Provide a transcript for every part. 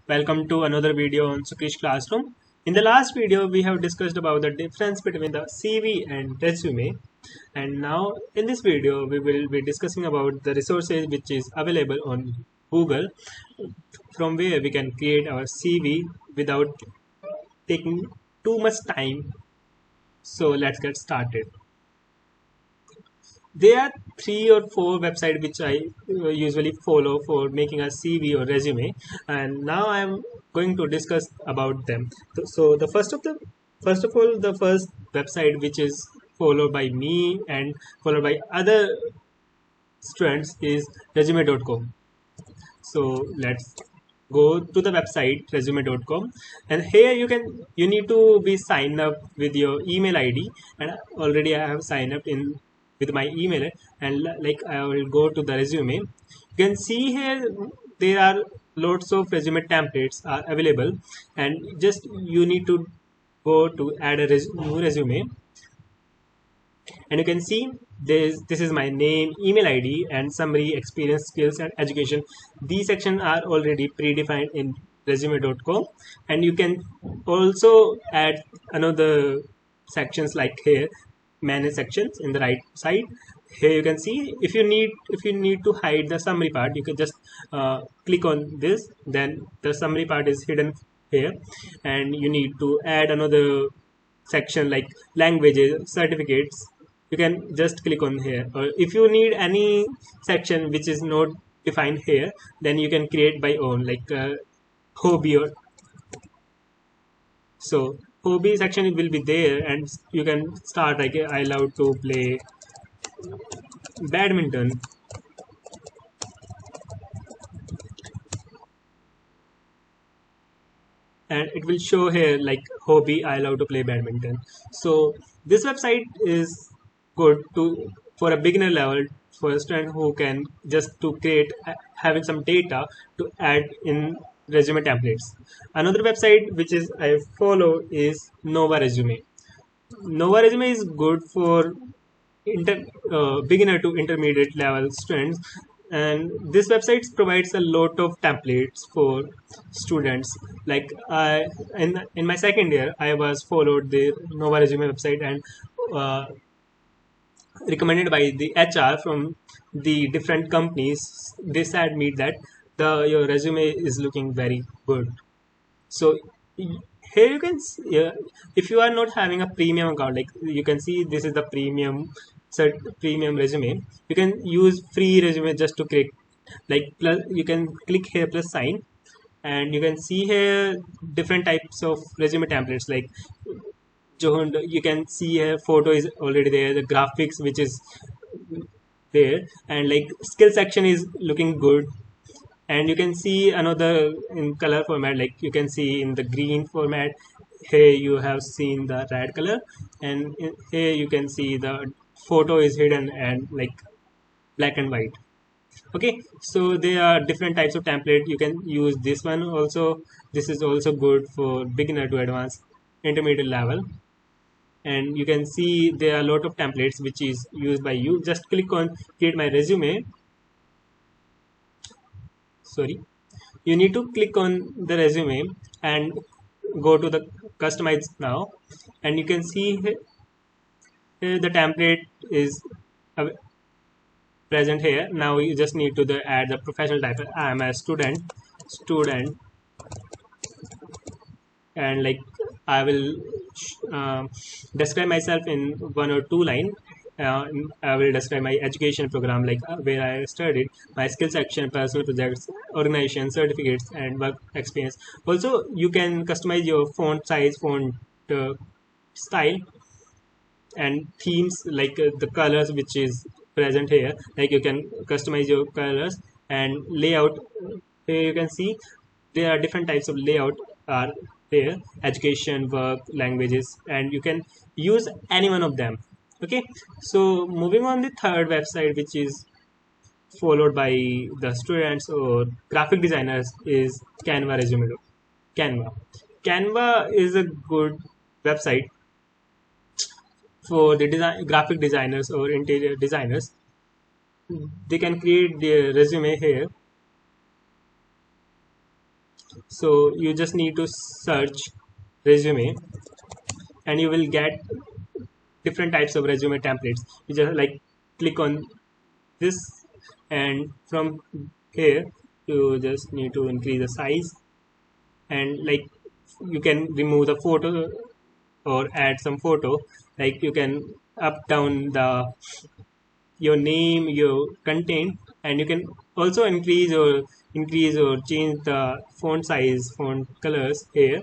Welcome to another video on Shukrish Classroom. In the last video, we have discussed about the difference between the CV and resume. And now in this video, we will be discussing about the resources which is available on Google from where we can create our CV without taking too much time. So let's get started. There are 3 or 4 websites which I usually follow for making a CV or resume, and now I am going to discuss about them. So the first of all, the first website which is followed by me and followed by other students is resume.com. So let's go to the website resume.com, and here you need to be signed up with your email ID, and already I have signed up in with my email, and like I will go to the resume. You can see here there are lots of resume templates are available, and just you need to go to add a new resume, and you can see this is my name, email id, and summary, experience, skills, and education. These sections are already predefined in resume.com, and you can also add another sections like here, manage sections in the right side. Here you can see if you need to hide the summary part, you can just click on this, then the summary part is hidden here. And you need to add another section like languages, certificates. You can just click on here, or if you need any section which is not defined here, then you can create by own, like hobby. Or so hobby section will be there, and you can start like I love to play badminton, and it will show here like hobby, I love to play badminton. So this website is good to for a beginner level, for a student who can just to create having some data to add in resume templates. Another website which is I follow is Nova Resume. Nova Resume is good for beginner to intermediate level students, and this website provides a lot of templates for students. Like I in my second year, I was followed the Nova Resume website, and uh, recommended by the HR from the different companies. They said me that the your resume is looking very good. So here you can see, if you are not having a premium account, like you can see this is the premium resume. You can use free resume just to click, like plus you can click here plus sign, and you can see here different types of resume templates. Like you can see here photo is already there, the graphics which is there, and like skill section is looking good. And you can see another in color format, like you can see in the green format. Here you have seen the red color, and here you can see the photo is hidden and like black and white. Okay, so there are different types of template. You can use this one also. This is also good for beginner to advanced intermediate level. And you can see there are a lot of templates which is used by you. Just click on create my resume. Sorry, you need to click on the resume and go to the customize now, and you can see here the template is present here. Now you just need to add the professional title. I am a student, and like I will describe myself in 1 or 2 line. I will describe my education program, like where I studied, my skill section, personal projects, organization, certificates, and work experience. Also, you can customize your font size, font style, and themes, like the colors which is present here. Like you can customize your colors and layout. Here you can see there are different types of layout are there: education, work, languages, and you can use any one of them. Okay, so moving on, the third website which is followed by the students or graphic designers is Canva Resume. Canva is a good website for the graphic designers or interior designers. They can create their resume here, So you just need to search resume, and you will get different types of resume templates. You just like click on this, and from here you just need to increase the size, and like you can remove the photo or add some photo. Like you can up down the your name, your content, and you can also increase or change the font size, font colors here.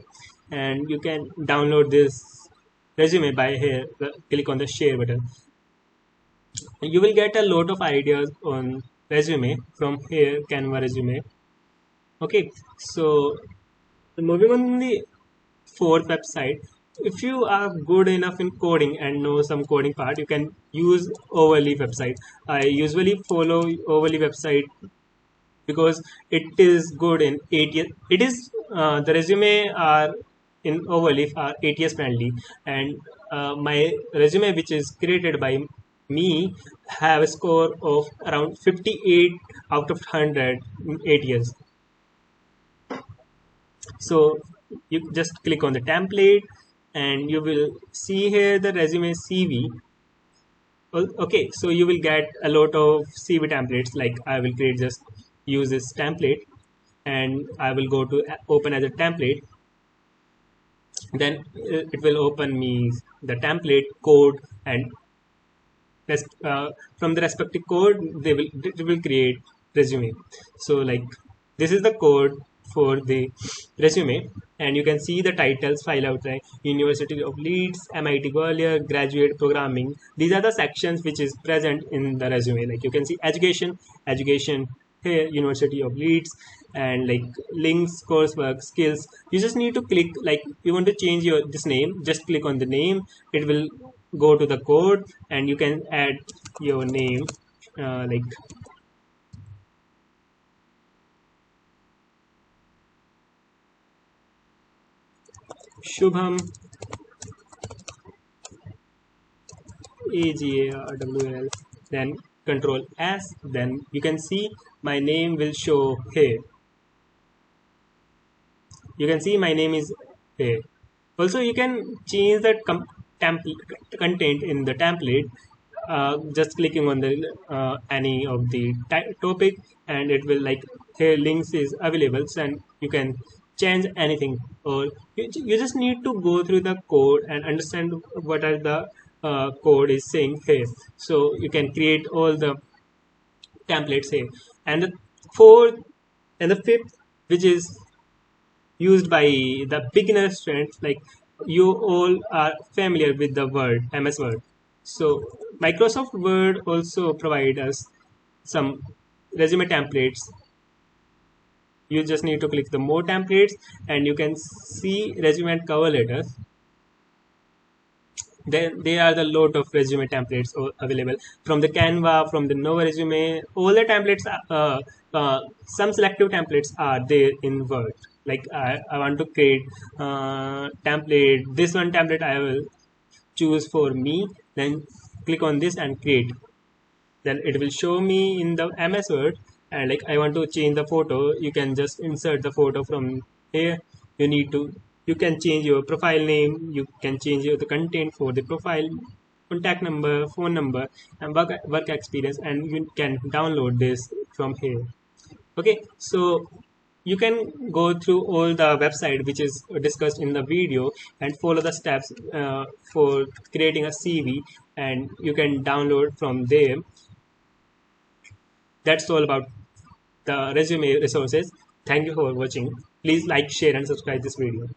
And you can download this resume by here, click on the share button. You will get a lot of ideas on resume from here, Canva resume. Okay, so moving on the fourth website. If you are good enough in coding and know some coding part, you can use Overleaf website. I usually follow Overleaf website because it is good in ATS. It is the resume are in Overleaf are ATS friendly, and my resume, which is created by me, have a score of around 58 out of 100 in ATS. So you just click on the template, and you will see here the resume CV. Okay, so you will get a lot of CV templates. Like I will create, just use this template, and I will go to open as a template. Then it will open me the template code, and from the respective code they will create resume. So like this is the code for the resume, and you can see the titles: file outline, University of Leeds, MIT Gwalior, graduate programming. These are the sections which is present in the resume. Like you can see education here, University of Leeds, and like links, coursework, skills. You just need to click, like you want to change your this name, just click on the name. It will go to the code, and you can add your name, like Shubham, AGARWL, then control S. Then you can see my name will show here. You can see my name is here. Also, you can change that template content in the template, just clicking on the any of the topic, and it will like here links is available, and you can change anything. Or you just need to go through the code and understand what are the code is saying here. So you can create all the templates here. And the fourth and the fifth, which is used by the beginner students, like you all are familiar with the word MS Word. So Microsoft Word also provide us some resume templates. You just need to click the more templates, and you can see resume and cover letters. Then there are the lot of resume templates available from the Canva, from the Nova Resume. All the templates, some selective templates are there in Word. Like I want to create template. This one template I will choose for me. Then click on this and create. Then it will show me in the MS Word. And like I want to change the photo, you can just insert the photo from here. You can change your profile name, you can change the content for the profile, contact number, phone number, and work experience, and you can download this from here. Okay, so you can go through all the website which is discussed in the video and follow the steps for creating a CV, and you can download from there. That's all about the resume resources. Thank you for watching. Please like, share, and subscribe this video.